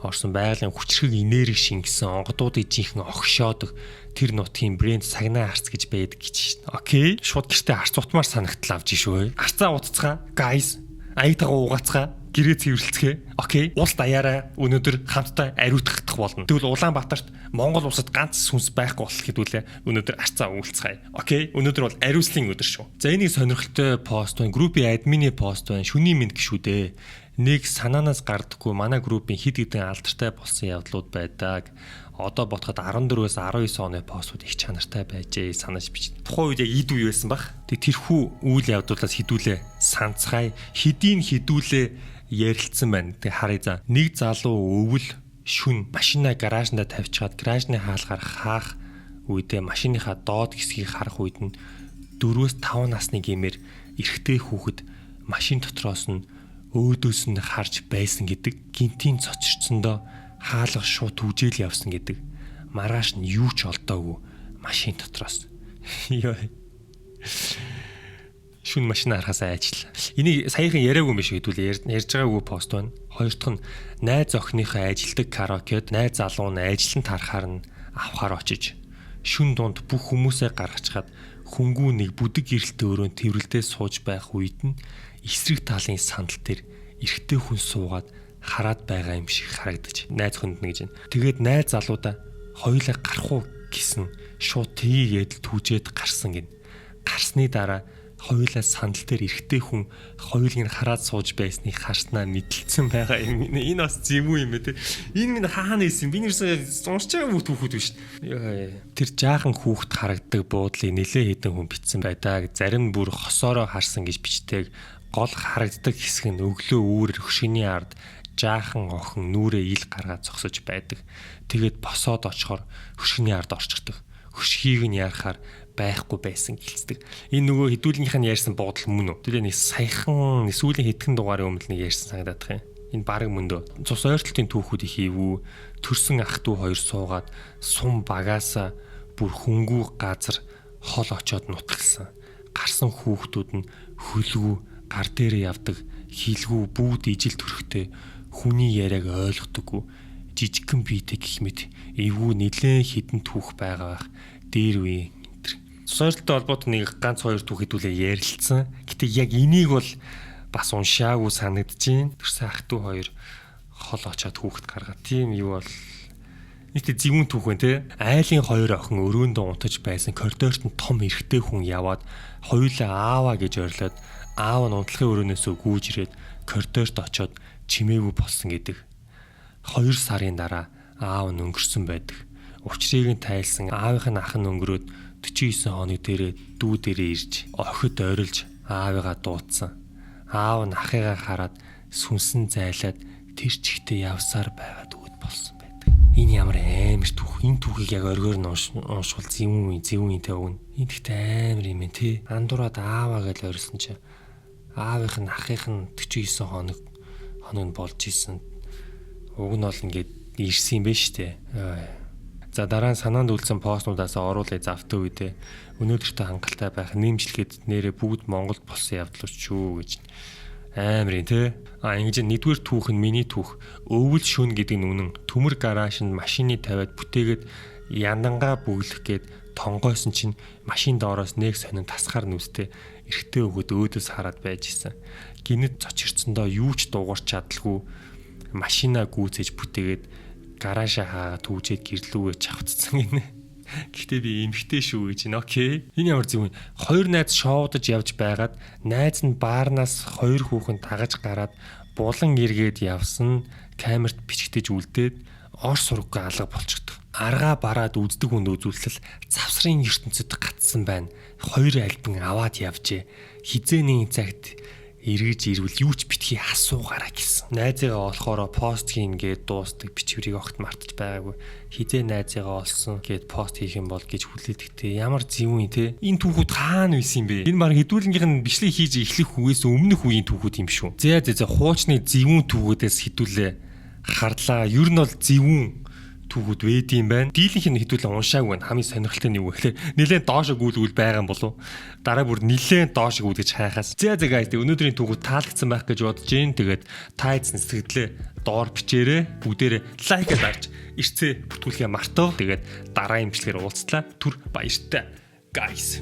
орсон байгалийн хүчрхэг энерги шингэсэн онгодуудыг жинхэнэ огшоодог тэр нутгийн брэнд Сагнаа арц гэж байдаг гэж шин. Окей. Шууд гэртээ арц утмаар санагтлаа авч шүү. Арцаа утцгаа. Guys, аягтайгаа угаацгаа. Гэрээ цэвэрлцгээ. Окей. Улс даяараа өнөөдөр хамтдаа ариутгах болно. Тэгвэл Улаанбаатарт Монгол улсад ганц сүнс байхгүй болох хэдүүлээ өнөөдөр арцаа уулцгаая. Окей. Өнөөдөр бол ариуслын өдөр шүү. За энийг сонирхолтой пост байна. Группийн админы пост байна. Шүний мэд гişүү дээ. Нэг санаанаас гардаггүй манай группийн хид хідэн алдартай болсон явдлууд байдаг. Одоо бодоход 14-өөс 19 оны постууд их чанартай байжээ санаж бич. Тухайн үед яг ид үе байсан баг. Тэрхүү үйл явдлаас хідүүлээ санацгай. Хидийн хідүүлээ ярилцсан байна. Тэг харъя за. Нэг залуу өвөл шүн машина гаражнда тавьчихад гаражны хаалгаар хаах үедээ машиныхаа доод хэсгийг харах үед нь 4-5 насны гэмээр эрэгтэй хүүхэд машин дотроос нь өөдөөс нь харж байсан гэдэг. Гинтийн цочирцсондоо хаалга шууд түгжээл явсан гэдэг. Маргааш нь юу ч олдоогүй машин дотроос. Йоо. Шүн машина харахаас айжлаа. Энийг саяхан яриаг юм биш хэдүүлээ ярьж байгаагүй пост байна. Хоёр дахь нь найз охиныхоо ажилдаг караокед найз залуу нь ажилтан тарахаар нь авахаар очиж шүн дунд бүх хүмүүсээ гаргачаад хөнгүү нэг бүдэг гэрэлтэй өрөөнд тэрвэлдээ сууж байх үед нь эсрэг талын сандал дээр эрэгтэй хүн суугаад хараад байгаа юм шиг харагдаж найз хүнд нэгж байна. Тэгээд найз залуудаа хоёулаа гарах уу гэсэн шууд тгийгээд түүжээд гарсан гин. Гарсны дараа хоёулаа сандал дээр эрэгтэй хүн хоёулыг хараад сууж байсныг харснаа мэдлэлсэн байгаа юм. Энэ бас зэвүү юм ээ. Энэ минь хаана исэн? Би нэрсээ уншиж байгаа бүх түүхүүд биш. Тэр жаахан хүүхэд харагдаг буудлыг нэлээ хэдэн хүн бичсэн байдаг. Зарим нь бүр хосоороо харсан гэж бичдэг. Гол харагддаг хэсэг нь өглөө үүрэр хөшгөний ард жаахан охин нүрээ ил гаргаад зогсож байдаг. Тэгээд босоод очихоор хөшгөний ард орчихдог. Хөшгийг нь ярахаар байхгүй байсан гэлцдэг. Энэ нөгөө хэдүүлгийнх нь ярьсан буудал мөн үү? Тэр нэг саяхан сүүлийн хэдхэн дугаарын өмнө нэг ярьсан санагдах юм. Энэ баг мөндөө. Цус ойртолтын түүхүүд их хийвүү. Төрсөн ах トゥ хоёр суугаад сум багаасаа бүр хөнгүү газар хол очоод нутгалсан. Гарсан хүүхдүүд нь хөлгүү гар дээрээ явдаг, хилгүү бүгд ижил төрхтэй хүний яриаг ойлгодоггүй. Жижигхэн биетэй гэх мэт эвгүй нэлээд хідэн түүх байгаа бах. Дээр үе Сойролтой холбоотой нэг ганц хоёр түүх хэдүүлээ ярилцсан. Гэтэ яг энийг бол бас уншаагүй санагдаж байна. Тэрсэн ах トゥ хоёр хол очоод хүүхэд гаргаад тийм юу бол нийт зэвүүн түүх байна те. Айлын хоёр охин өрөөндөө унтаж байсан коридорт нь том эрэгтэй хүн яваад хоёулаа аава гэж орилоод аав нь унтлагын өрөөнөөсөө гүйж ирээд коридорт очоод чимээгүй болсон гэдэг. 2 сарын дараа аав нь өнгөрсөн байдаг. Учрыг нь тайлсан аавынх нь ах нь өнгөрөөд 49 хоног дээрээ дүү дээрээ ирж охид орилж аавыгаа дуудсан. Аав нь ахыгаа хараад сүнсэн зайлаад тэр чигтээ явсаар байгаад үүд болсон байдаг. Энэ ямар амар түүх. Энэ түүхийг яг оргоор нь уншвал зэвүүнтэй өгнө. Энэ ихтэй амар юм ээ тий. Андуураад ааваа гэж орилсон чи аавынх нь ахынх нь 49 хоног нь болж исэн. Уг нь бол ингээд ирсэн юм байна штэ. За дараа нь санаанд үлдсэн постнуудаас оруулаад завтай үедээ өнөөдөртөө хангалттай байх нэмжлэхэд нэрээ бүгд Монголд болсон явдлууд шүү гэж амар юм те. Ингэж нэгдүгээр түүх нь миний түүх. Өвөл шүн гэдэг нь үнэн. Төмөр гараашнд машины тавиад бүтээгээд яндангаа бүглэх гээд тонгойсон чинь машин доороос нэг сонин тасгаар нүстэй эрэгтэй өгөөд өөдөөс хараад байж исэн. Гинэд цочирцсондоо юу ч дуугарч чадалгүй машинаа гүйцээж бүтээгээд гараашаа хаа түүжээд гэрлүүгээ чавцсан гинэ. Гэхдээ би эмхтэй шүү гэж байна. Окей. Энэ ямар зөв вэ? Хоёр найз шоудаж явж байгаад найз нь баарнаас хоёр хүүхэн тагаж гараад булан эргээд явсан камерт бичгтэж үлдээд ор сургаггүй алга болчихдог. Аргаа бараад үздэг хүнд үзүүлсэл завсрын ертөнцид гатсан байна. Хоёр альбин аваад явжээ. Хизээний цагт эргэж ирвэл юу ч битгий асуугаараа гэсэн. Найзыгаа олохороо пост хийн гээд дуустдаг бичвэрийг огт мартаж байгаагүй. Хизээ найзыгаа олсон гээд пост хийх юм бол гэж хүлээдэгтэй. Ямар зөвүүн те. Энэ түүхүүд хаана байсан юм бэ? Энэ баг хэдүүлгийнх нь бичлэг хийж эхлэх үеэс өмнөх үеийн түүхүүд юм шүү. Зэ хуучны зөвүүн түүхүүдээс хэдүүлээ харлаа. Ер нь бол зөвүүн түүхүүд вэд юм байна. Дийлэнх нь хэдүүлээ уншаагүй байна. Хамгийн сонирхолтой нь юу гэхээр нэлээд доошо гүйлгүүл байгаа юм болов. Дараа бүр нэлээд доошо гүйлгэж хайхаас. За guys, өнөөдрийн түүхүүд таалагдсан байх гэж бодож гин. Тэгээд та эзэн сэтгэлдээ доор бичээрэй. Бүгдээрээ лайк дарж ирцээ бүтгүүлэхээ мартав. Тэгээд дараагийн бичлэгээр уулзлаа. Түр баяртай guys.